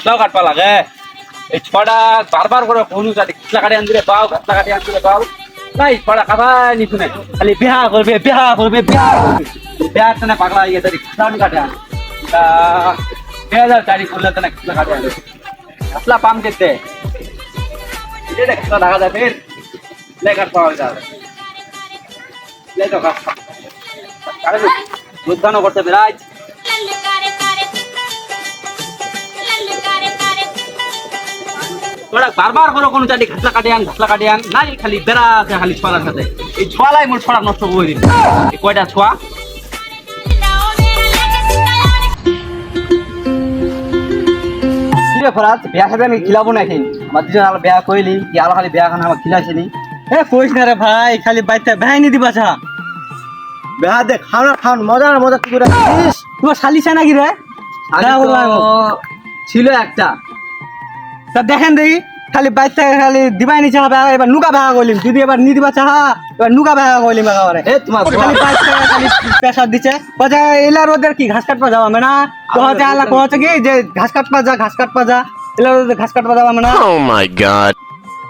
ঘাসলাও কাটবা লাগে এই ছড়া বারবার করে কোন জাতি ঘাসলা কাটি আনদিলে পাও ঘাসলা কাটি আনদিলে পাও নাই ছড়া কাটাই নি শুনে খালি বিহা করবে বিহার তো না পাগলা ইয়ে তারি ঘাসলা কাটে আন তা 2000 করলে তো না ঘাসলা কাটে আনে ঘাসলা পাম কেতে এটা ঘাসলা ঢাকা যায় ফের ले काट पाओ जा ले तो का अरे बुद्धानो करते बिराज थोड़ा बार-बार करो कोन चाटी घासला काटे आन নাই খালি বেরা আছে খালি ছড়ার সাথে এই ছড়াই মোর ছড়া নষ্ট করে দিন এই কয়টা ছড়া কিরে ফরাত বিয়া খাবে আমি খিলাবো না এখন আমার দুজন আলো বিয়া কইলি কি আলো খালি বিয়া খানা আমার খিলাছিনি এ কইস না রে ভাই খালি বাইতে ভাইনি দিবা চা বেহা দে খাওন মজা কি করে খাইছিস তোমার শালিছে নাকি রে ছিল একটা তা দেখেন দেখি খালি বাইতে খালি দিবাই নি চাহা এবার নুকা ভাগা কইলিম যদি এবার নি দিবা চাহা এবার নুকা ভাগা কইলিম একেবারে এ তোমার খালি বাইতে খালি প্রেসার দিছে বাজা এলা রোদের কি ঘাস কাটপা যাওয়া না তো হচ্ছে আলা কোছে কি যে ঘাস কাটপা যা এলা রোদের ঘাস কাটপা যাওয়া না Oh my god.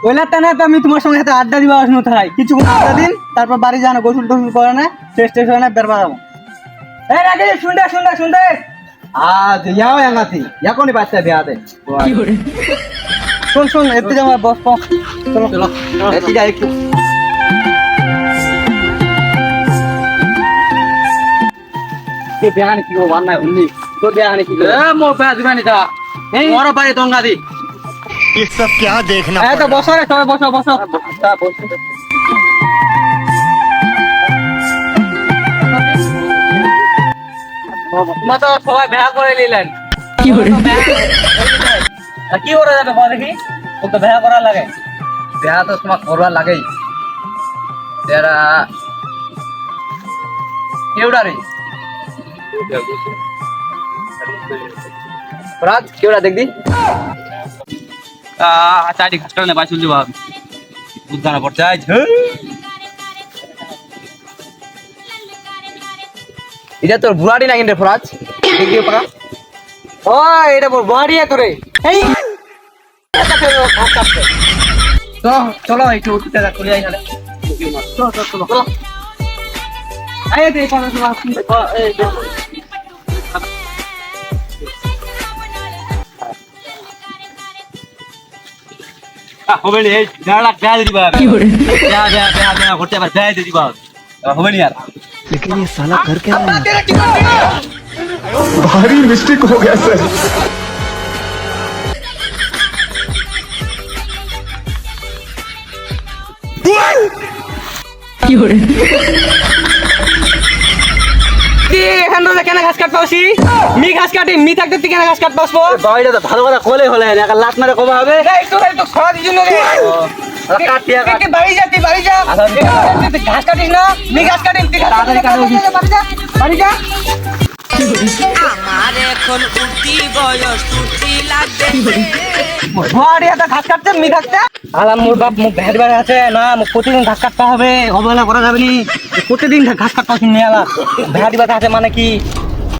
ওইলা টানে তো আমি তোমার সঙ্গে সাথে আড্ডা দিবা আসনো থাই কিছুক্ষণ আড্ডা দিন তারপর বাড়ি যানো গোসল টোসল করে না টেস্ট টেস্ট হয় না বেরবা যাবো এই রাখে শুনতে আজ ইয়াও এঙ্গাতি ইয়াকনি বাচ্চা বিয়া দে শুন এতে যাও বস চলো এতি যা একটু কে বিয়ানি কি ওয়ান নাই উনি তো বিয়ানি কি এ মো বিয়া দিবানি তা এই মোর বাড়ি দঙ্গা দি ये सब क्या देखना এই তো বসো রে সবাই বসো তা বসে তোমার তো সবাই বিয়া করে নিলেন কি করে যাবে বল দেখি ও তো বিয়া করা লাগে বিয়া তো তোমার করবা লাগেই তেরা কেউডা রে রাত কেউডা দেখবি চাটি ঘাস কাটলে বাই চলে যাবা বুঝানা পড়ছে আজ এটা তোর বুড়াটি না কিন্তু ফরাজ দেখি পাকা ও এটা বল বড়িয়া তোরে এই তো চলো একটু উঠতে চলে যাই তাহলে চলো আয় দে কোন তোমার এই হবে নি এই গাড়া গাড় দিবা কি করে বিয়া করতে আবার গাড় দিবা হবে নি यार लेकिन ये साला कर क्या रहा है भारी मिस्टेक हो गया सर কি এখান থেকে কেন ঘাস কাট পাওছি মি ঘাস কাটি মি থাকতে তুই কেন ঘাস কাট পাসবো বাড়িটা তো ভালো কথা কোলে হলে একটা লাত মারে কমা হবে একটু খরা দিছ না রে কাটিয়া কাট বাড়ি যা তুই ঘাস কাটিস না মি ঘাস কাটিস তুই তাড়াতাড়ি কাটো বাড়ি যা আমার এখন উঠতি বয়স উঠতি লাগবে ঘরে এত ঘাস কাটছে মি থাকতে আলাম মোর বাপ মুখ ভেদ বেড়ে আছে না মুখ প্রতিদিন ঘাস কাটতে হবে অবহেলা করা যাবে নি প্রতিদিন ঘাস কাটতে আসি নিয়ে আলা ভেড়া দিবা আছে মানে কি